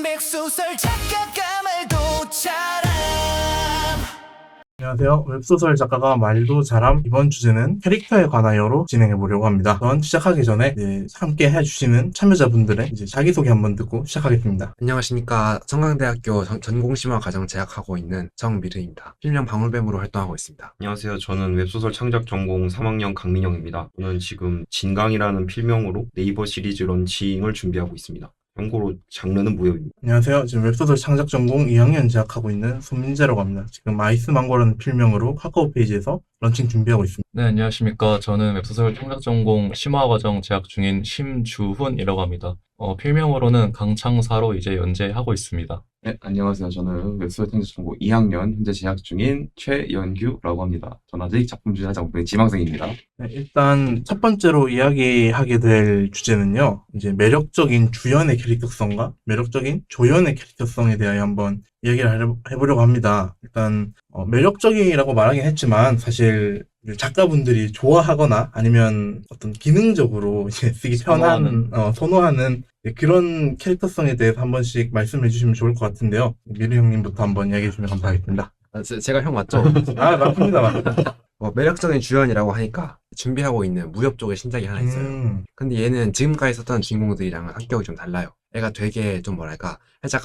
웹소설 작가가 말도 잘함. 안녕하세요. 웹소설 작가가 말도 잘함. 이번 주제는 캐릭터에 관하여로 진행해 보려고 합니다. 우선 시작하기 전에 함께 해주시는 참여자분들의 자기소개 한번 듣고 시작하겠습니다. 안녕하십니까. 성강대학교 전공심화 과정 재학하고 있는 정미르입니다. 필명 방울뱀으로 활동하고 있습니다. 안녕하세요. 저는 웹소설 창작 전공 3학년 강민영입니다. 저는 지금 진강이라는 필명으로 네이버 시리즈 런칭을 준비하고 있습니다. 참고로 장르는 무협입니다. 안녕하세요. 지금 웹소설 창작 전공 2학년 재학하고 있는 손민재라고 합니다. 지금 아이스망고라는 필명으로 카카오 페이지에서 런칭 준비하고 있습니다. 네, 안녕하십니까. 저는 웹소설 창작 전공 심화과정 재학 중인 심주훈이라고 합니다. 필명으로는 강창사로 이제 연재하고 있습니다. 네, 안녕하세요. 저는 웹소설 창작 전공 2학년 현재 재학 중인 최연규라고 합니다. 저는 아직 작품 준비하지 않고 있는 지망생입니다. 네, 일단 첫 번째로 이야기하게 될 주제는요. 이제 매력적인 주연의 캐릭터성과 매력적인 조연의 캐릭터성에 대하여 한번 이야기를 해보려고 합니다. 일단 매력적이라고 말하긴 했지만 사실 작가분들이 좋아하거나 아니면 어떤 기능적으로 이제 쓰기 편한 선호하는 그런 캐릭터성에 대해서 한 번씩 말씀해 주시면 좋을 것 같은데요. 미르 형님부터 한번 이야기해 주시면 감사하겠습니다. 제가 형 맞죠? 맞습니다. 매력적인 주연이라고 하니까 준비하고 있는 무협 쪽에 신작이 하나 있어요. 근데 얘는 지금까지 썼던 주인공들이랑은 성격이 좀 달라요. 애가 되게 좀 뭐랄까 살짝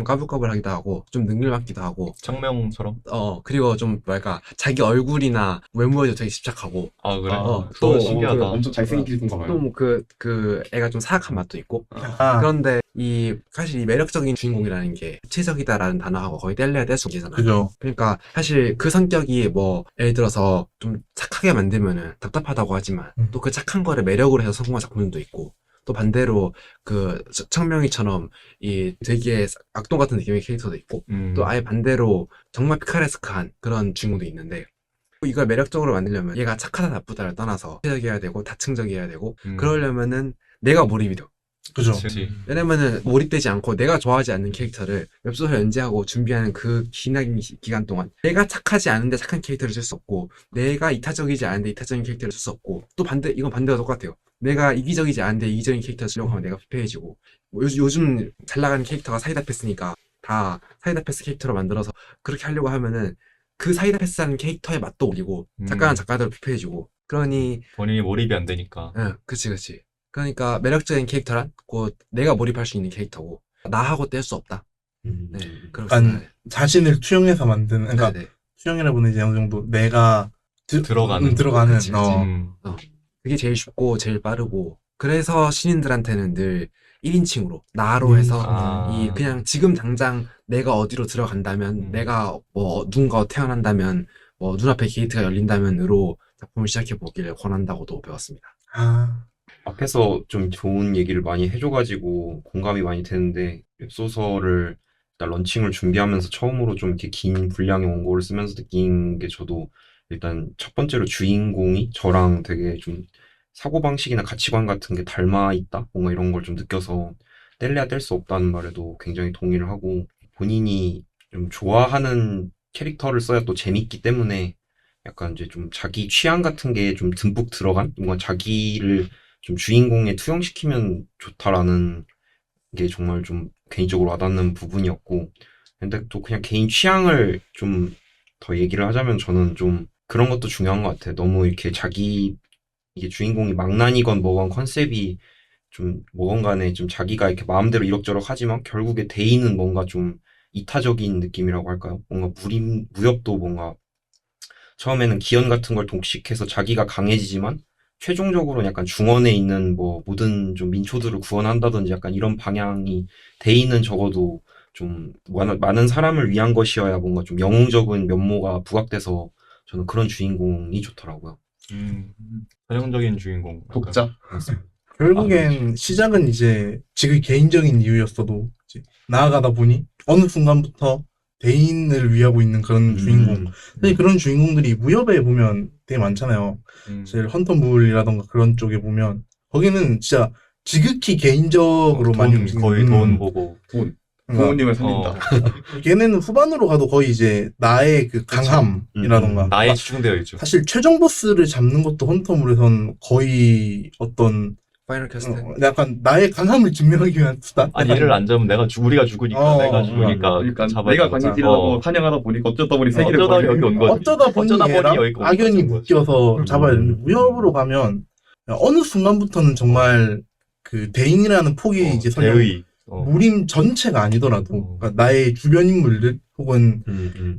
까불까불하기도 하고 좀 능글맞기도 하고 창명처럼? 그리고 좀 뭐랄까 자기 얼굴이나 외모에도 되게 집착하고. 아, 그래? 또 신기하다. 엄청 잘생긴 캐릭터인가 봐요. 또 뭐 그 애가 좀 사악한 맛도 있고. 아, 그런데 사실 이 매력적인 주인공이라는 게 구체적이다라는 단어하고 거의 뗄래야 뗄 수 없잖아요. 그죠. 그러니까 사실 그 성격이 뭐 예를 들어서 좀 착하게 만들면은 답답하다고 하지만 또 그 착한 거를 매력으로 해서 성공한 작품들도 있고, 또 반대로 그 청명이처럼 이 되게 악동 같은 느낌의 캐릭터도 있고, 또 아예 반대로 정말 피카레스크한 그런 주인공도 있는데, 이걸 매력적으로 만들려면 얘가 착하다 나쁘다를 떠나서 구체적이어야 되고 다층적이어야 되고, 그러려면은 내가 몰입이 돼. 그죠. 그치. 왜냐면은 몰입되지 않고 내가 좋아하지 않는 캐릭터를 웹소설 연재하고 준비하는 그 긴 기간 동안 내가 착하지 않은데 착한 캐릭터를 쓸 수 없고, 내가 이타적이지 않은데 이타적인 캐릭터를 쓸 수 없고, 또 이건 반대가 똑같아요. 내가 이기적이지 않은데 이기적인 캐릭터를 쓰려고 하면 내가 피폐해지고, 뭐 요즘 잘 나가는 캐릭터가 사이다 패스니까 다 사이다 패스 캐릭터로 만들어서 그렇게 하려고 하면은 그 사이다 패스하는 캐릭터의 맛도 올리고 작가는 작가대로 피폐해지고, 그러니 본인이 몰입이 안 되니까. 그치. 그러니까 매력적인 캐릭터란 곧 내가 몰입할 수 있는 캐릭터고, 나하고 뗄 수 없다. 네, 그렇게 약간 생각해요. 자신을 투영해서 만드는, 그러니까 네네. 투영이라고는 이제 어느 정도 내가 들어가는. 그치. 음. 그게 제일 쉽고 제일 빠르고, 그래서 신인들한테는 늘 1인칭으로 나로 해서 이 그냥 지금 당장 내가 어디로 들어간다면, 내가 뭐 누군가 태어난다면, 뭐 눈앞에 게이트가 열린다면으로 작품을 시작해 보기를 권한다고도 배웠습니다. 앞에서 좀 좋은 얘기를 많이 해줘가지고 공감이 많이 되는데, 웹소설을 일단 런칭을 준비하면서 처음으로 좀 이렇게 긴 분량의 원고를 쓰면서 느낀 게, 저도 일단 첫 번째로 주인공이 저랑 되게 좀 사고방식이나 가치관 같은 게 닮아 있다? 뭔가 이런 걸 좀 느껴서 뗄래야 뗄 수 없다는 말에도 굉장히 동의를 하고, 본인이 좀 좋아하는 캐릭터를 써야 또 재밌기 때문에 약간 이제 좀 자기 취향 같은 게 좀 듬뿍 들어간, 뭔가 자기를 좀 주인공에 투영시키면 좋다라는 게 정말 좀 개인적으로 와닿는 부분이었고, 근데 또 그냥 개인 취향을 좀 더 얘기를 하자면, 저는 좀 그런 것도 중요한 것 같아요. 너무 이렇게 이게 주인공이 망난이건 뭐건 컨셉이 좀 뭐건 간에 좀 자기가 이렇게 마음대로 이럭저럭 하지만 결국에 대인은 뭔가 좀 이타적인 느낌이라고 할까요? 뭔가 무협도 뭔가 처음에는 기현 같은 걸 독식해서 자기가 강해지지만 최종적으로는 약간 중원에 있는 뭐 모든 좀 민초들을 구원한다든지 약간 이런 방향이, 대인은 적어도 좀 많은 사람을 위한 것이어야 뭔가 좀 영웅적인 면모가 부각돼서 저는 그런 주인공이 좋더라고요. 전형적인 주인공. 독자. 결국엔 시작은 이제 지금 개인적인 이유였어도 이제 나아가다 보니 어느 순간부터 대인을 위하고 있는 그런 주인공. 사실 그런 주인공들이 무협에 보면 되게 많잖아요. 사실 헌터물이라던가 그런 쪽에 보면 거기는 진짜 지극히 개인적으로 많이 움직이는, 거의 돈 보고. 부모님을 살린다. 걔네는 후반으로 가도 거의 이제 나의 그 강함이라던가 나에 집중되어 있죠. 사실 최종 보스를 잡는 것도 헌터물에선 거의 어떤 파이널 퀘스트. 약간 나의 강함을 증명하기 위한 수단. 아니 얘를 안 잡으면 우리가 죽으니까 내가 죽으니까 그러니까 잡아야 내가 되거든. 관계지라고 사냥하다 보니까 어쩌다 보니 세계를 어쩌다 여기 온 거지. 어쩌다 보니 어쩌다 보니 얘랑 여기가 악연이 온 거지. 묶여서 잡아야 되는데 무협으로 가면 어느 순간부터는 정말 그 대인이라는 폭이 이제 설령 대의. 무림 전체가 아니더라도 그러니까 나의 주변 인물들 혹은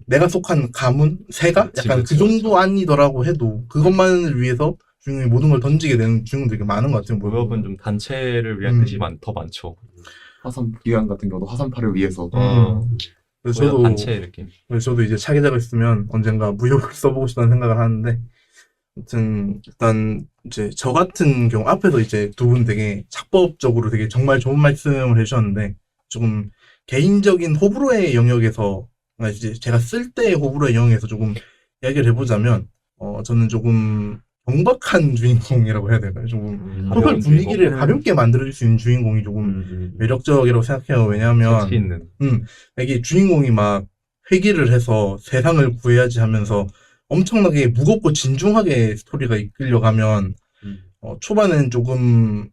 내가 속한 가문, 세가 그치, 약간 그치, 그 정도 아니더라고 해도 그것만을 위해서 주인공이 모든 걸 던지게 되는 주인공들이 많은 것 같아요. 무협은 좀 단체를 위한 뜻이 더 많죠. 화산 기관 같은 경우도 화산파를 위해서 그래서 무협 저도 단체 느낌. 그래서 저도 이제 차기작을 쓰면 언젠가 무협을 써보고 싶다는 생각을 하는데, 아무튼 일단 이제 저 같은 경우 앞에서 이제 두 분 되게 작법적으로 되게 정말 좋은 말씀을 해주셨는데 조금 개인적인 호불호의 영역에서 그러니까 이제 제가 쓸 때의 호불호의 영역에서 조금 이야기를 해보자면 저는 조금 경박한 주인공이라고 해야 될까요? 조금 소설 가벼운 분위기를 주인공. 가볍게 만들어줄 수 있는 주인공이 조금 매력적이라고 생각해요. 왜냐하면 재치 있는. 이게 주인공이 막 회귀를 해서 세상을 구해야지 하면서 엄청나게 무겁고 진중하게 스토리가 이끌려가면 초반엔 조금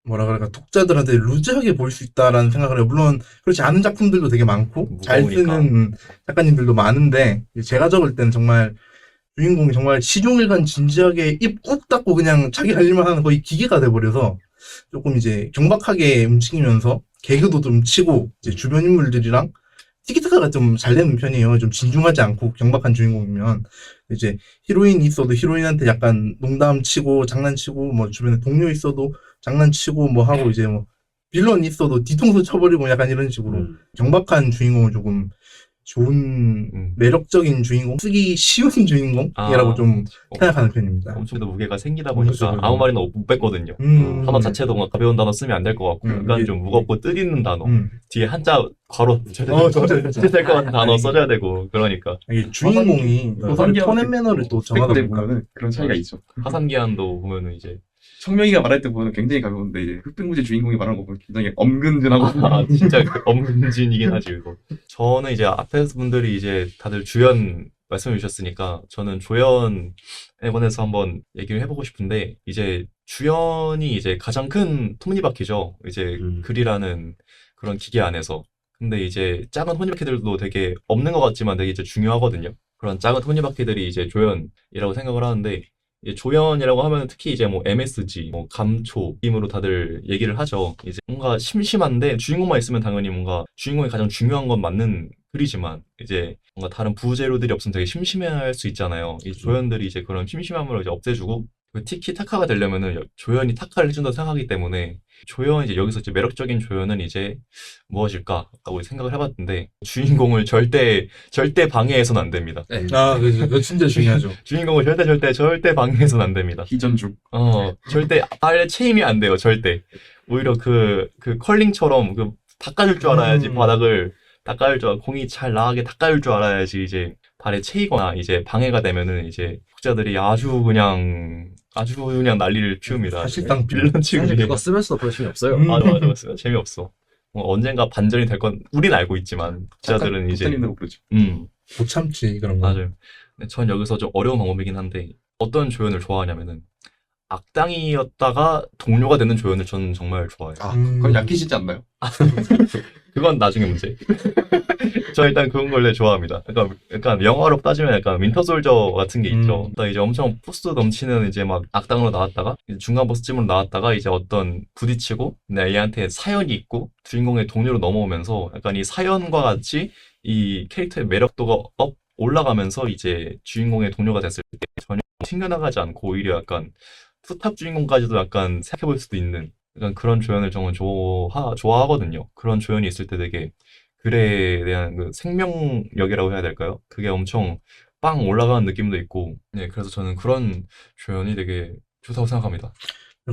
뭐라 그럴까 독자들한테 루즈하게 보일 수 있다라는 생각을 해요. 물론 그렇지 않은 작품들도 되게 많고 잘 무거우니까. 쓰는 작가님들도 많은데 제가 적을 때는 정말 주인공이 정말 시종일관 진지하게 입 꾹 닫고 그냥 자기 할 일만 하는 거의 기계가 돼버려서 조금 이제 경박하게 움직이면서 개그도 좀 치고 이제 주변 인물들이랑 티키타카가 좀 잘 되는 편이에요. 좀 진중하지 않고 경박한 주인공이면 이제 히로인이 있어도 히로인한테 약간 농담 치고 장난치고 뭐 주변에 동료 있어도 장난치고 뭐 하고 이제 뭐 빌런이 있어도 뒤통수 쳐버리고 약간 이런 식으로 경박한 주인공을 조금 좋은 매력적인 주인공, 쓰기 쉬운 주인공이라고 좀 생각하는 편입니다. 엄청 더 무게가 생기다 보니까 그렇죠. 아무 말이나 못 뺐거든요. 단어 자체도 뭔가 가벼운 단어 쓰면 안 될 것 같고 약간 좀 무겁고 뜻있는 단어 뒤에 한자 괄호 진짜. 될것 같은 단어 써줘야 되고 그러니까 이게 주인공이 소설의 톤앤 매너를 또 정하다 보니까 보면은 그런 차이가 있죠. 하산기한도 보면은 이제 청명이가 말할 때 보면 굉장히 가벼운데 이제 흑백무지 주인공이 말하는 거 보면 굉장히 엄근진하고 진짜 엄근진이긴 하지 이거. 저는 이제 앞에 분들이 이제 다들 주연 말씀해 주셨으니까 저는 조연에 관해서 한번 얘기를 해보고 싶은데 이제 주연이 이제 가장 큰 톱니바퀴죠. 이제 글이라는 그런 기계 안에서. 근데 이제 작은 톱니바퀴들도 되게 없는 것 같지만 되게 이제 중요하거든요. 그런 작은 톱니바퀴들이 이제 조연이라고 생각을 하는데 이제 조연이라고 하면 특히 이제 뭐 MSG, 뭐 감초 느낌으로 다들 얘기를 하죠. 이제 뭔가 심심한데 주인공만 있으면 당연히 뭔가 주인공이 가장 중요한 건 맞는 글이지만 이제 뭔가 다른 부재료들이 없으면 되게 심심해할 수 있잖아요. 이 조연들이 이제 그런 심심함을 이제 없애주고 그 티키타카가 되려면은 조연이 타카를 해준다고 생각하기 때문에 조연 이제 여기서 이제 매력적인 조연은 이제 무엇일까라고 생각을 해봤는데 주인공을 절대 방해해서는 안 됩니다. 네. 그거 진짜 중요하죠. 주인공을 절대 방해해서는 안 됩니다. 희전죽. 절대 아예 체임이 안 돼요. 절대. 오히려 그 컬링처럼 그 닦아줄 줄 알아야지 바닥을 닦아줄 줄 공이 잘 나가게 닦아줄 줄 알아야지 이제 발에 채이거나 이제 방해가 되면은 이제 독자들이 아주 그냥 난리를 피웁니다. 사실상 빌런 취급이. 사실 그거 쓰면서도 별 재미없어요. 맞아. 재미없어. 언젠가 반전이 될 건 우린 알고 있지만 독자들은 이제 독자님들 그러죠. 못 참지 그런 거. 맞아요. 근데 전 여기서 좀 어려운 방법이긴 한데 어떤 조연을 좋아하냐면은 악당이었다가 동료가 되는 조연을 저는 정말 좋아해요. 그건 약해지지 않나요? 그건 나중에 문제. 저 일단 그런 걸 좋아합니다. 약간 영화로 따지면 약간 윈터 솔저 같은 게 있죠. 나 이제 엄청 포스 넘치는 이제 막 악당으로 나왔다가 이제 중간 보스쯤으로 나왔다가 이제 어떤 부딪히고 내 얘한테 사연이 있고 주인공의 동료로 넘어오면서 약간 이 사연과 같이 이 캐릭터의 매력도가 올라가면서 이제 주인공의 동료가 됐을 때 전혀 튕겨나가지 않고 오히려 약간 투탑 주인공까지도 약간 생각해볼 수도 있는 약간 그런 조연을 저는 좋아하거든요. 그런 조연이 있을 때 되게 글에 대한 그 생명력이라고 해야 될까요? 그게 엄청 빵 올라가는 느낌도 있고 네, 그래서 저는 그런 조연이 되게 좋다고 생각합니다.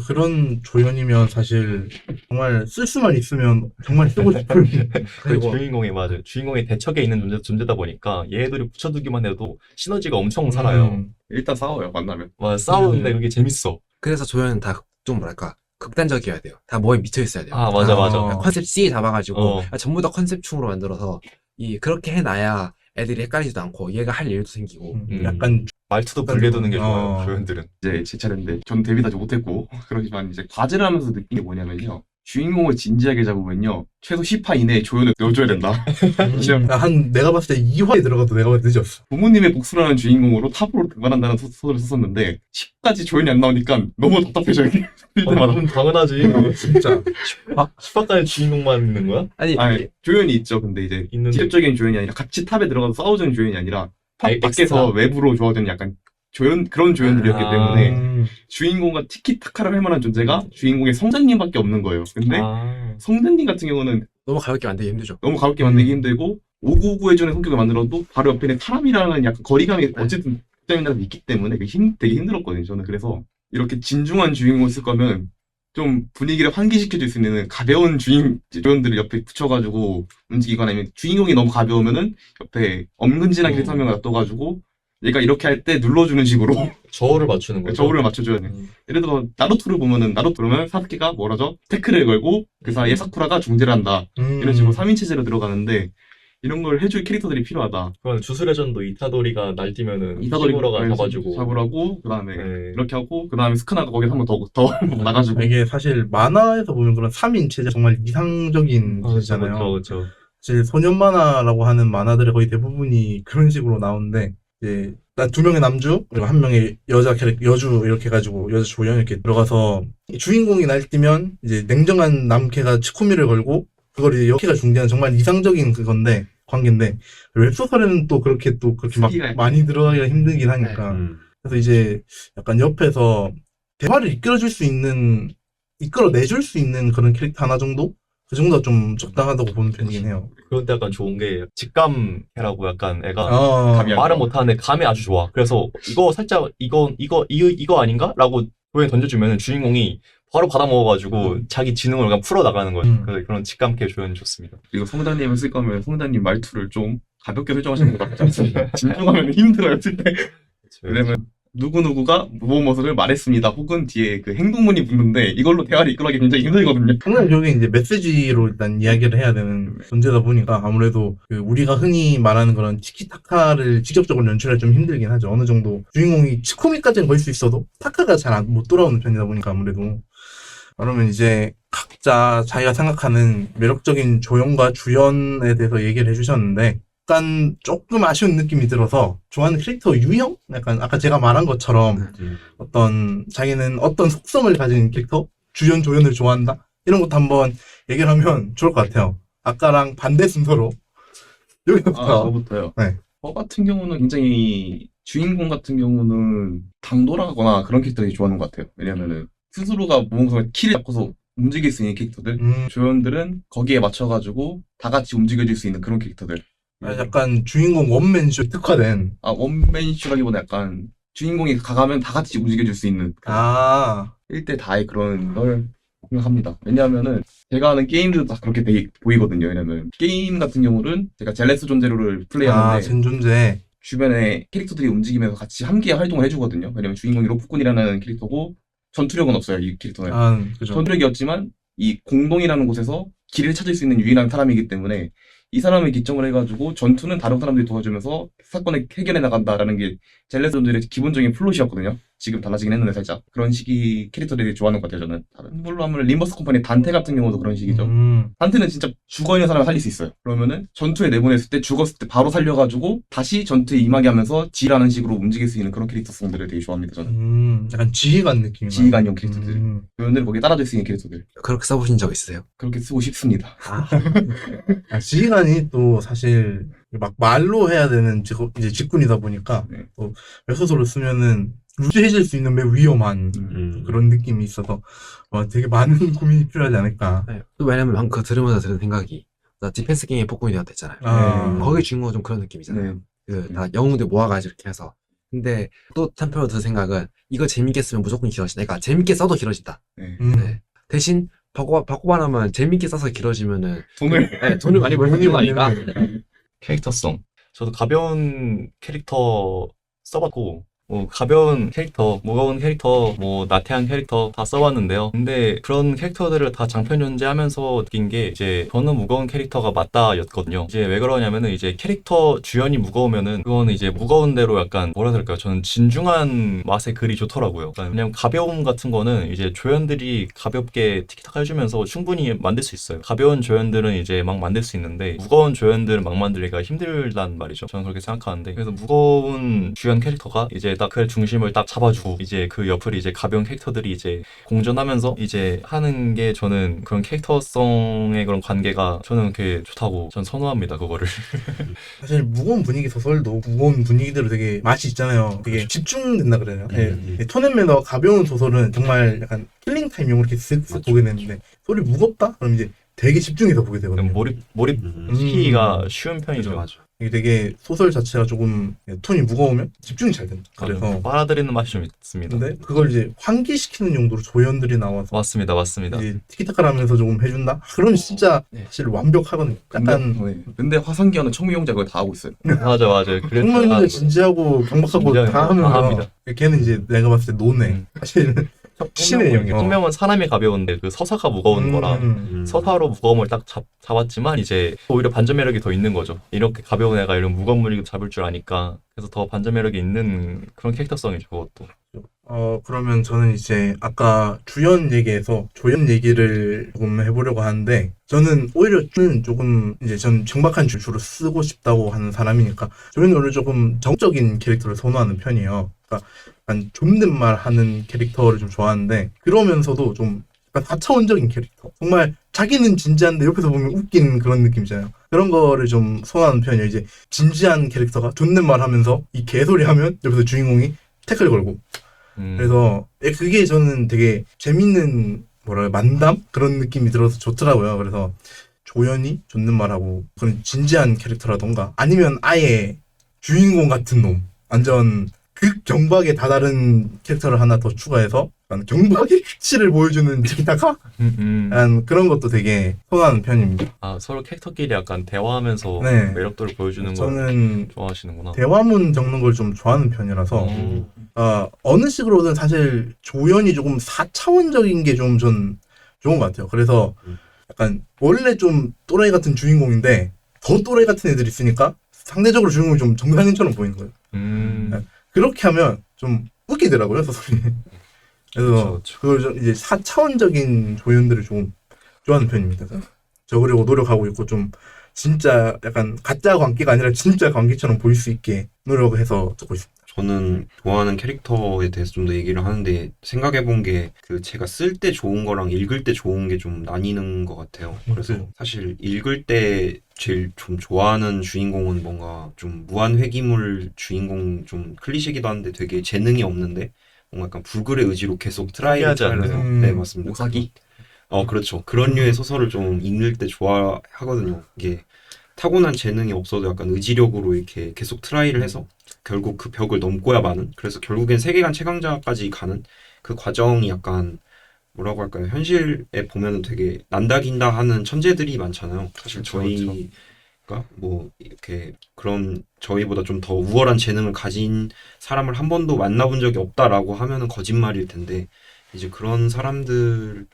그런 조연이면 사실 정말 쓸 수만 있으면 정말 쓰고 싶은. 그 주인공이 맞아요. 주인공의 대척에 있는 존재다 보니까 얘들이 붙여두기만 해도 시너지가 엄청 살아요. 일단 싸워요 만나면. 싸우는데 그게 재밌어. 그래서 조연은 다 좀 뭐랄까 극단적이어야 돼요. 다 뭐에 미쳐 있어야 돼요. 맞아. 컨셉 C 잡아가지고 어. 전부 다 컨셉충으로 만들어서 그렇게 해놔야 애들이 헷갈리지도 않고 얘가 할 일도 생기고 약간 말투도 불려두는 게 좋아요. 어. 조연들은. 이제 제 차례인데 전 데뷔도 아직 못했고 그러지만 이제 과제를 하면서 느낀 게 뭐냐면요. 주인공을 진지하게 잡으면요. 최소 10화 이내에 조연을 넣어줘야 된다. 한 내가 봤을 때 2화에 들어가도 내가 봤을 때 늦었어. 부모님의 복수라는 주인공으로 탑으로 등반한다는 소설을 썼었는데 10까지 조연이 안 나오니까 너무 답답해져요. 그럼 당연하지. 진짜. 10화까지 주인공만 있는 거야? 아니 아니 조연이 있죠. 근데 이제 있는데. 직접적인 조연이 아니라 같이 탑에 들어가서 싸워주는 조연이 아니라 탑 아니, 밖에서 엑스트라. 외부로 좋아하는 약간 그런 조연들이었기 아. 때문에 주인공과 티키타카를 할 만한 존재가 주인공의 성자님밖에 없는 거예요. 근데 성자님 같은 경우는 너무 가볍게 만들기 힘들죠. 너무 가볍게 만들기 힘들고 오구오구 해주는 성격을 만들어도 바로 옆에 있는 사람이랑은 약간 거리감이 어쨌든 극장이라도 있기 때문에 되게 힘들었거든요. 저는 그래서 이렇게 진중한 주인공을 쓸 거면 좀 분위기를 환기시켜줄 수 있는 가벼운 조연들을 옆에 붙여가지고 움직이거나 아니면 주인공이 너무 가벼우면은 옆에 엄근진한 캐릭터 한 명을 놔둬가지고 얘가 이렇게 할 때 눌러주는 식으로 저울을 맞추는 거죠. 저울을 맞춰줘야 돼. 예를 들어 나루토를 보면은 나루토면 사스케가 뭐라죠? 태클을 걸고 그 사이에 사쿠라가 중재를 한다. 이런 식으로 3인 체제로 들어가는데 이런 걸 해줄 캐릭터들이 필요하다. 그건 주술레전도 이타도리가 날뛰면은 이타도리 히무로가 잡아주고. 잡으라고 그다음에 네. 이렇게 하고 그다음에 스크나가 거기서 한 번 더 나가지고 이게 사실 만화에서 보면 그런 3인 체제 정말 이상적인 체제잖아요. 그렇죠. 사실 소년 만화라고 하는 만화들의 거의 대부분이 그런 식으로 나오는데 이제 난 2명의 남주 그리고 1명의 여자 여주 이렇게 해가지고 여자 조연 이렇게 들어가서 주인공이 날뛰면 이제 냉정한 남캐가 치코미를 걸고 그걸 이제 여캐가 중재하는 정말 이상적인 그건데 관계인데 웹소설에는 또 그렇게 막 많이 들어가기가 힘들긴 하니까 그래서 이제 약간 옆에서 대화를 이끌어내줄 수 있는 그런 캐릭터 하나 정도? 그 정도가 좀 적당하다고 보는 편이긴 해요. 그런데 약간 좋은 게 직감해라고 약간 애가 감이 말은 못하는데 감이 아주 좋아. 그래서 이거 살짝 이거 아닌가? 라고 조연 던져주면 주인공이 바로 받아먹어가지고 자기 지능을 그냥 풀어나가는 거예요. 그래서 그런 직감캐 조연이 좋습니다. 그리고 성우님을 쓸 거면 성우님 말투를 좀 가볍게 설정하시는 게 낫지 않습니까? 진중하면 힘들어요 쓸 때. 왜냐면 누구누구가 무엇을 말했습니다. 혹은 뒤에 그 행동문이 붙는데 이걸로 대화를 이끌어가기 굉장히 힘들거든요. 항상 결국에 이제 메시지로 일단 이야기를 해야 되는 존재다 보니까 아무래도 그 우리가 흔히 말하는 그런 티키타카를 직접적으로 연출할 좀 힘들긴 하죠. 어느 정도 주인공이 치코미까지는 걸 수 있어도 타카가 잘 못 돌아오는 편이다 보니까 아무래도. 그러면 이제 각자 자기가 생각하는 매력적인 조연과 주연에 대해서 얘기를 해주셨는데 약간 조금 아쉬운 느낌이 들어서 좋아하는 캐릭터 유형? 약간 아까 제가 말한 것처럼 자기는 어떤 속성을 가진 캐릭터? 주연, 조연을 좋아한다? 이런 것도 한번 얘기를 하면 좋을 것 같아요. 아까랑 반대 순서로 여기부터. 저부터요. 네. 저 같은 경우는 굉장히 주인공 같은 경우는 당돌하거나 그런 캐릭터들이 좋아하는 것 같아요. 왜냐면은 스스로가 뭔가 키를 잡고서 움직일 수 있는 캐릭터들, 조연들은 거기에 맞춰가지고 다 같이 움직여줄 수 있는 그런 캐릭터들. 약간 주인공 원맨쇼 특화된. 원맨쇼라기보다 약간 주인공이 가가면 다 같이 움직여줄 수 있는 1대 다의 그런 걸 생각합니다. 왜냐하면은 제가 하는 게임들도 다 그렇게 보이거든요. 왜냐면 게임 같은 경우는 제가 젤레스 존재로를 플레이하는데 전 존재. 주변에 캐릭터들이 움직이면서 같이 함께 활동을 해주거든요. 왜냐면 주인공이 로프꾼이라는 캐릭터고 전투력은 없어요. 이 캐릭터는. 그죠. 전투력이 없지만 이 공동이라는 곳에서 길을 찾을 수 있는 유일한 사람이기 때문에 이 사람을 기점으로 해가지고 전투는 다른 사람들이 도와주면서 사건을 해결해 나간다라는 게 젤레스 존재의 기본적인 플롯이었거든요. 지금 달라지긴 했는데 살짝 그런 식의 캐릭터들이 좋아하는 것 같아요. 저는 다른 걸로 하면 림버스 컴퍼니 단테 같은 경우도 그런 식이죠. 단테는 진짜 죽어있는 사람을 살릴 수 있어요. 그러면은 전투에 내보냈을 때 죽었을 때 바로 살려가지고 다시 전투에 임하게 하면서 지휘라는 식으로 움직일 수 있는 그런 캐릭터성들을 되게 좋아합니다. 저는 약간 지휘관 느낌. 지휘관용 캐릭터들 조연들을 거기에 따라줄 수 있는 캐릭터들 그렇게 써보신 적 있으세요? 그렇게 쓰고 싶습니다. 지휘관이 또 사실 막 말로 해야 되는 이제 직군이다 보니까 또 웹소설을 쓰면은 루즈해질 수 있는 매우 위험한 그런 느낌이 있어서 되게 많은 고민이 필요하지 않을까. 네. 또 왜냐면 방금 그거 들으면서 드는 생각이 나 디펜스 게임에 폭군이 되었댔잖아요. 거기 주인공은 좀 그런 느낌이잖아요. 다 영웅들 모아가지고 이렇게 해서. 근데 또 한편으로 든 생각은 이거 재밌게 쓰면 무조건 길어진다. 그러니까 재밌게 써도 길어진다. 네. 대신 바꿔봐하면 재밌게 써서 길어지면은 돈을 많이 벌는 거 아닌가? 캐릭터성. 저도 가벼운 캐릭터 써봤고 뭐 가벼운 캐릭터, 무거운 캐릭터, 뭐 나태한 캐릭터 다 써봤는데요. 근데 그런 캐릭터들을 다 장편 존재하면서 느낀 게 이제 저는 무거운 캐릭터가 맞다였거든요. 이제 왜 그러냐면은 이제 캐릭터 주연이 무거우면은 그거는 이제 무거운 대로 약간 뭐라 해야 될까요? 저는 진중한 맛의 글이 좋더라고요. 그냥 가벼움 같은 거는 이제 조연들이 가볍게 티키타카 해주면서 충분히 만들 수 있어요. 가벼운 조연들은 이제 막 만들 수 있는데 무거운 조연들은 막 만들기가 힘들단 말이죠. 저는 그렇게 생각하는데 그래서 무거운 주연 캐릭터가 이제 딱 그 중심을 딱 잡아주고 이제 그 옆을 이제 가벼운 캐릭터들이 이제 공존하면서 이제 하는 게 저는 그런 캐릭터성의 그런 관계가 저는 그게 좋다고 전 선호합니다. 그거를. 사실 무거운 분위기 소설도 무거운 분위기대로 되게 맛이 있잖아요. 되게 집중된다 그래요. 톤 앤 매너 가벼운 소설은 정말 약간 킬링 타임용으로 이렇게 쓱쓱 보게 되는데 소리 무겁다? 그럼 이제 되게 집중해서 보게 되거든요. 몰입 시키기가 쉬운 편이죠. 맞아. 이게 되게 소설 자체가 조금 톤이 무거우면 집중이 잘 된다. 그래서 빨아들이는 맛이 좀 있습니다. 근데 그걸 이제 환기시키는 용도로 조연들이 나와서 맞습니다. 이제 티키타카를 하면서 조금 해준다? 그러면 진짜 사실 완벽하거든요. 약간 근데 화상기와는 청미용자 그걸 다 하고 있어요. 맞아요. 정말 진지하고 경박하고 진지하게 다 다 하면서 합니다. 걔는 이제 내가 봤을 때 노네. 사실 신의 영역. 청명은 사람이 가벼운데 그 서사가 무거운 거라 서사로 무거움을 딱 잡았지만 이제 오히려 반전 매력이 더 있는 거죠. 이렇게 가벼운 애가 이런 무거운 물리도 잡을 줄 아니까 그래서 더 반전 매력이 있는 그런 캐릭터성이죠. 그것도. 그러면 저는 이제 아까 주연 얘기에서 조연 얘기를 조금 해보려고 하는데 저는 오히려 조금 이제 전 정박한 주로 쓰고 싶다고 하는 사람이니까 조연은 오히려 조금 정적인 캐릭터를 선호하는 편이에요. 그러니까 약간 존댓말 하는 캐릭터를 좀 좋아하는데 그러면서도 좀 약간 4차원적인 캐릭터. 정말 자기는 진지한데 옆에서 보면 웃긴 그런 느낌이잖아요. 그런 거를 좀 선호하는 편이에요. 이제 진지한 캐릭터가 존댓말 하면서 이 개소리 하면 옆에서 주인공이 태클 걸고 그래서 그게 저는 되게 재밌는 만담? 그런 느낌이 들어서 좋더라고요. 그래서 조연이 존댓말하고 그런 진지한 캐릭터라던가 아니면 아예 주인공 같은 놈 완전 극경박에 다다른 캐릭터를 하나 더 추가해서 약간 경박의 극치를 보여주는 티키타카? 그런 것도 되게 선호하는 편입니다. 서로 캐릭터끼리 약간 대화하면서 네. 매력도를 보여주는 걸 저는 좋아하시는구나. 대화문 적는 걸 좀 좋아하는 편이라서 어느 식으로든 사실 조연이 조금 4차원적인 게 좀 전 좋은 것 같아요. 그래서 약간 원래 좀 또라이 같은 주인공인데 더 또라이 같은 애들이 있으니까 상대적으로 주인공이 좀 정상인처럼 보이는 거예요. 그렇게 하면 좀 웃기더라고요, 소설이. 그래서 그쵸. 그걸 좀 이제 4차원적인 조연들을 좀 좋아하는 편입니다. 적으려고 노력하고 있고 좀 진짜 약간 가짜 광기가 아니라 진짜 광기처럼 보일 수 있게 노력해서 듣고 있습니다. 저는 좋아하는 캐릭터에 대해서 좀 더 얘기를 하는데 생각해본 게 그 제가 쓸 때 좋은 거랑 읽을 때 좋은 게 좀 나뉘는 것 같아요. 그래서 사실 읽을 때 제일 좀 좋아하는 주인공은 뭔가 좀 무한 회귀물 주인공 좀 클리셰기도 한데 되게 재능이 없는데 뭔가 약간 불굴의 의지로 계속 트라이를 포기하지 해서 않는. 네 맞습니다. 오사기? 그렇죠. 그런 류의 소설을 좀 읽을 때 좋아하거든요. 이게 타고난 재능이 없어도 약간 의지력으로 이렇게 계속 트라이를 해서 결국 그 벽을 넘고야 마는 그래서 결국엔 세계관 최강자까지 가는 그 과정이 약간 뭐라고 할까요? 현실에 보면은 되게 난다긴다 하는 천재들이 많잖아요. 사실 저희가 뭐 이렇게 그런 저희보다 좀 더 우월한 재능을 가진 사람을 한 번도 만나본 적이 없다라고 하면은 거짓말일 텐데 이제 그런 사람들도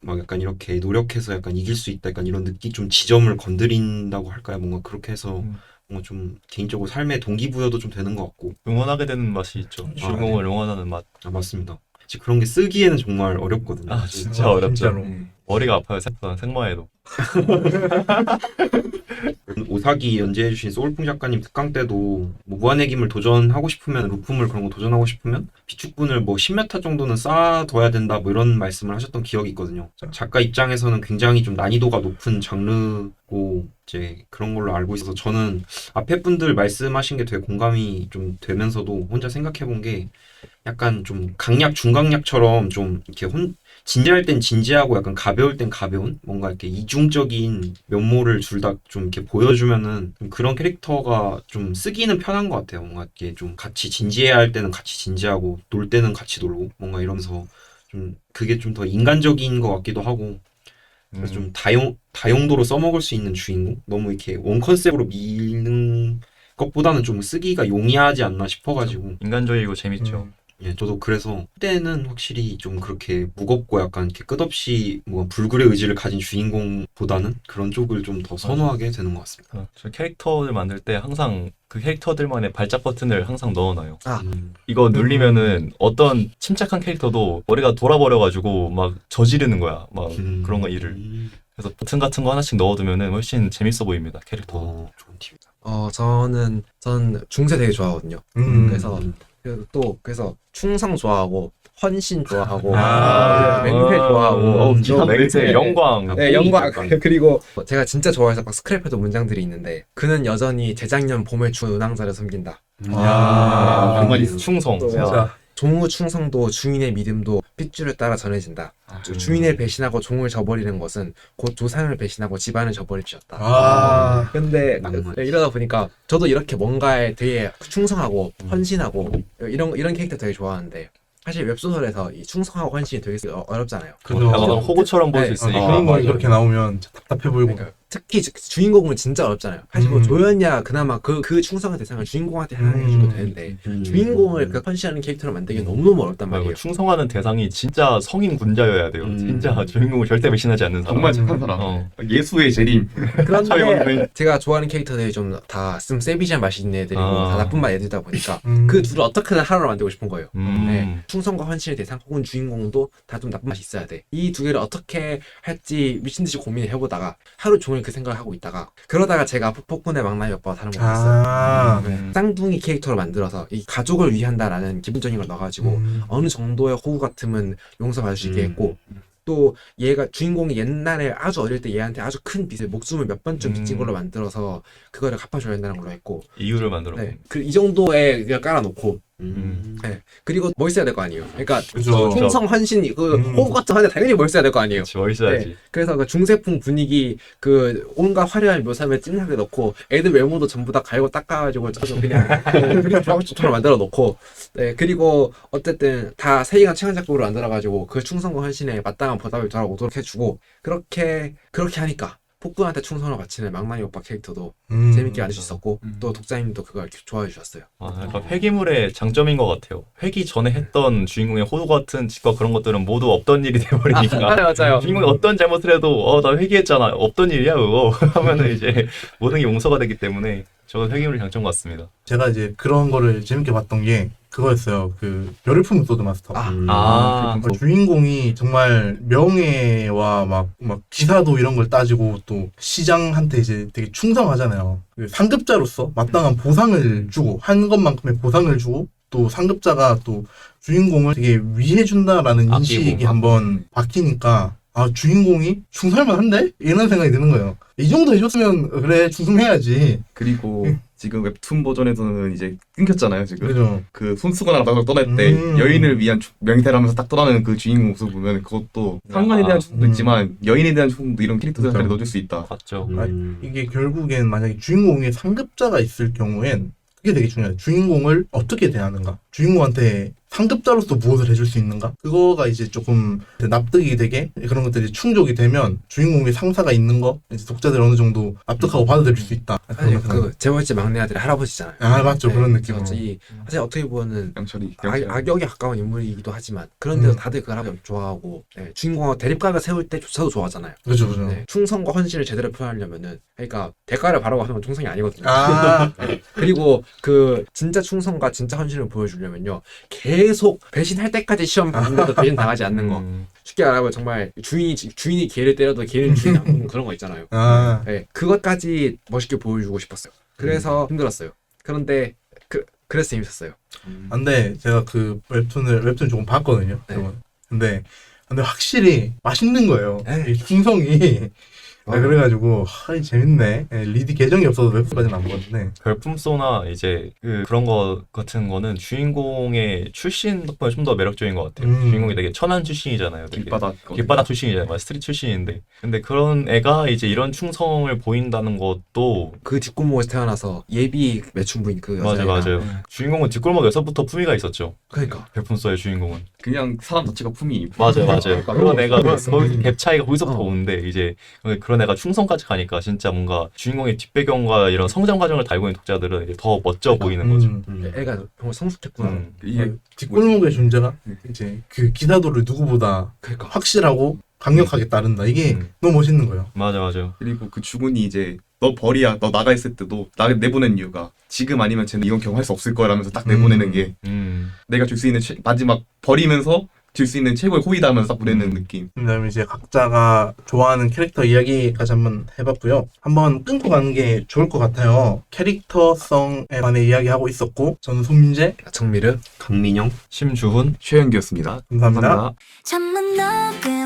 막 약간 이렇게 노력해서 약간 이길 수 있다 약간 이런 좀 지점을 건드린다고 할까요? 뭔가 그렇게 해서 뭔가 좀 개인적으로 삶의 동기부여도 좀 되는 것 같고 응원하게 되는 맛이 있죠. 주인공을 응원하는 맛. 맞습니다. 사실 그런 게 쓰기에는 정말 어렵거든요. 사실. 진짜 어렵죠. 진짜로. 머리가 아파요. 생마에도. 오사기 연재해주신 소울풍 작가님 특강 때도 뭐 무한의 김을 도전하고 싶으면 루품을 그런 거 도전하고 싶으면 비축분을 뭐 10m 정도는 쌓아둬야 된다 뭐 이런 말씀을 하셨던 기억이 있거든요. 작가 입장에서는 굉장히 좀 난이도가 높은 장르고 이제 그런 걸로 알고 있어서 저는 앞에 분들 말씀하신 게 되게 공감이 좀 되면서도 혼자 생각해본 게 약간 좀 강약 중강약처럼 좀 이렇게 진지할 땐 진지하고 약간 가벼울 땐 가벼운 뭔가 이렇게 이중적인 면모를 둘 다 좀 이렇게 보여주면은 좀 그런 캐릭터가 좀 쓰기는 편한 것 같아요. 뭔가 이렇게 좀 같이 진지해야 할 때는 같이 진지하고 놀 때는 같이 놀고 뭔가 이러면서 좀 그게 좀 더 인간적인 것 같기도 하고 그래서 좀 다용도로 써먹을 수 있는 주인공 너무 이렇게 원 컨셉으로 미는 그것보다는 좀 쓰기가 용이하지 않나 싶어가지고 인간적이고 재밌죠. 예, 저도 그래서 그때는 확실히 좀 그렇게 무겁고 약간 이렇게 끝없이 뭐 불굴의 의지를 가진 주인공보다는 그런 쪽을 좀 더 선호하게 되는 것 같습니다. 저 캐릭터를 만들 때 항상 그 캐릭터들만의 발작 버튼을 항상 넣어놔요. 아. 이거 누르면은 어떤 침착한 캐릭터도 머리가 돌아버려가지고 막 저지르는 거야. 막 그런 거 일을. 그래서 버튼 같은 거 하나씩 넣어두면은 훨씬 재밌어 보입니다, 캐릭터. 좋은 팁이다. 전 중세 되게 좋아하거든요. 그래서 충성 좋아하고 헌신 좋아하고 맹세 좋아하고 맹세, 영광. 네, 영광. 그리고 제가 진짜 좋아해서 막 스크랩해도 문장들이 있는데 그는 여전히 재작년 봄의 주 은왕자를 섬긴다. 정말 있어. 충성. 진짜. 종의 충성도 주인의 믿음도 핏줄을 따라 전해진다. 주인을 배신하고 종을 저버리는 것은 곧 조상을 배신하고 집안을 저버릴 것이었다. 근데 낭만. 이러다 보니까 저도 이렇게 뭔가에 되게 충성하고 헌신하고 이런 캐릭터 되게 좋아하는데 사실 웹소설에서 이 충성하고 헌신이 되게 어렵잖아요. 그죠. 약간 호구처럼 보일 수 네. 있으니까. 주인공이 그렇게 나오면 진짜 답답해 보이고. 그러니까 특히 주인공은 진짜 어렵잖아요. 사실 뭐 조연이야 그나마 그 충성의 대상을 주인공한테 해주도 되는데 주인공을 그 헌신하는 캐릭터를 만들기 너무너무 어렵단 말이에요. 충성하는 대상이 진짜 성인 군자여야 돼요. 진짜 주인공을 절대 배신하지 않는 사람. 정말 착한 사람. 예수의 재림. 그런데 제가 좋아하는 캐릭터들이 좀 다 좀 세비지한 맛이 있는 애들이고 다 나쁜 맛 애들이다 보니까 그 둘을 어떻게든 하나로 만들고 싶은 거예요. 네. 충성과 헌신의 대상 혹은 주인공도 다 좀 나쁜 맛이 있어야 돼. 이 두 개를 어떻게 할지 미친 듯이 고민을 해보다가 하루 종일 그 생각을 하고 있다가 그러다가 제가 폭군의 막나니 오빠가 다른 거 봤어요. 쌍둥이 캐릭터로 만들어서 이 가족을 위한다라는 기본적인 걸 넣어가지고 어느 정도의 호구 같으면 용서받을 수 있게 했고 또 얘가 주인공이 옛날에 아주 어릴 때 얘한테 아주 큰 빚을 목숨을 몇 번쯤 빚진 걸로 만들어서 그거를 갚아줘야 된다는 걸로 했고 이유를 만들어. 네. 이 정도의 그냥 깔아놓고 네. 그리고 멋있어야 될 거 아니에요. 그러니까 그죠. 충성 헌신 그 호구 같은 한데 당연히 멋있어야 될 거 아니에요. 그렇지, 멋있어야지. 네. 그래서 그 중세풍 분위기 그 온갖 화려한 묘사를 찐하게 넣고 애들 외모도 전부 다 갈고 닦아가지고 그냥 그림 조합처럼 만들어 놓고 네. 그리고 어쨌든 다 세계관 최강작곡으로 만들어가지고 그 충성과 헌신에 마땅한 보답을 돌아오도록 해주고 그렇게 하니까 폭군한테 충성을 바치는 망나니 오빠 캐릭터도 재밌게 만들 수 있었고 또 독자님도 그걸 좋아해 주셨어요. 약간 회기물의 장점인 것 같아요. 회기 전에 했던 주인공의 호구 같은 짓과 그런 것들은 모두 없던 일이 돼버리니까. 맞아요. 주인공이 어떤 잘못을 해도 나 회기했잖아. 없던 일이야 그거. 하면은 이제 모든 게 용서가 되기 때문에 저건 회기물의 장점 같습니다. 제가 이제 그런 거를 재밌게 봤던 게 그거였어요. 그 별을 품은 소드마스터. 주인공이 정말 명예와 막 기사도 이런 걸 따지고 또 시장한테 이제 되게 충성하잖아요. 그 상급자로서 마땅한 보상을 주고 한 것만큼의 보상을 주고 또 상급자가 또 주인공을 되게 위해준다라는 인식이 한번 바뀌니까 주인공이 충성할만 한데? 이런 생각이 드는 거예요. 이 정도 해줬으면 그래 충성해야지. 그리고 지금 웹툰 버전에서는 이제 끊겼잖아요 지금. 그죠. 그 손수건이랑 딱 떠날 때 여인을 위한 맹세를 하면서 딱 떠나는 그 주인공 모습 보면 그것도 상관에 대한 충동도 있지만 여인에 대한 충동도 이런 캐릭터들 한테 넣어줄 수 있다. 맞죠. 이게 결국엔 만약에 주인공에 상급자가 있을 경우엔 그게 되게 중요해요. 주인공을 어떻게 대하는가. 주인공한테 상급자로서 무엇을 해줄 수 있는가? 그거가 이제 조금 납득이 되게 그런 것들이 충족이 되면 주인공의 상사가 있는 거 이제 독자들 어느 정도 납득하고 받아들일 수 있다. 사실 그 재벌집 막내 아들의 할아버지잖아요. 맞죠. 네, 그런 느낌. 그렇죠. 사실 어떻게 보면은 양철이. 악역에 가까운 인물이기도 하지만 그런데도 다들 그 할아버지 좋아하고 네, 주인공하고 대립각을 세울 때조차도 좋아하잖아요. 그죠. 네, 충성과 헌신을 제대로 표현하려면은 그러니까 대가를 바라고 하는 건 충성이 아니거든요. 네, 그리고 그 진짜 충성과 진짜 헌신을 보여주려면요 계속 배신할 때까지 시험 봤는데도 배신 당하지 않는 거. 쉽게 말하면 정말 주인이 개를 때려도 개는 주인이 안 먹는 그런 거 있잖아요. 네, 그것까지 멋있게 보여주고 싶었어요. 그래서 힘들었어요. 그런데 그래서 재밌었어요. 근데 제가 그 웹툰 조금 봤거든요. 네. 근데 확실히 맛있는 거예요. 네. 이 충성이. 그래가지고 재밌네. 리드 계정이 없어서 웹툰까지는 안 보는데. 별품소나 이제 그런 거 같은 거는 주인공의 출신 덕분에 좀 더 매력적인 것 같아요. 주인공이 되게 천한 출신이잖아요. 되게. 길바닥 출신이잖아요. 스트릿 출신인데. 근데 그런 애가 이제 이런 충성을 보인다는 것도 그 뒷골목에서 태어나서 예비 매춘부인 그 여자애가 맞아요. 주인공은 뒷골목에서부터 품위가 있었죠. 그러니까 별품소의 주인공은. 그냥 사람 자체가 품이 맞아요, 맞아요. 그런 애가 거기서 음. 갭 차이가 거기서부터 오는데 이제 그런 애가 충성까지 가니까 진짜 뭔가 주인공의 뒷배경과 이런 성장 과정을 달고 있는 독자들은 이제 더 멋져 보이는 거죠. 애가 정말 성숙했구나. 이게 뒷골목의 존재가 이제 그 기사도를 누구보다 그러니까 확실하고 강력하게 따른다. 이게 너무 멋있는 거예요. 맞아. 그리고 그 주군이 이제 너 벌이야 너 나가 있을 때도 나를 내보낸 이유가 지금 아니면 쟤는 이런 경험 할 수 없을 거라면서 딱 내보내는 게 내가 줄 수 있는 마지막 버리면서 줄 수 있는 최고의 호의다 하면서 딱 보내는 느낌. 그다음에 이제 각자가 좋아하는 캐릭터 이야기까지 한번 해봤고요. 한번 끊고 가는 게 좋을 것 같아요. 캐릭터성에 관해 이야기하고 있었고 저는 손민재 정미르 강민영 심주훈 최현기였습니다. 감사합니다. 잠만 녹음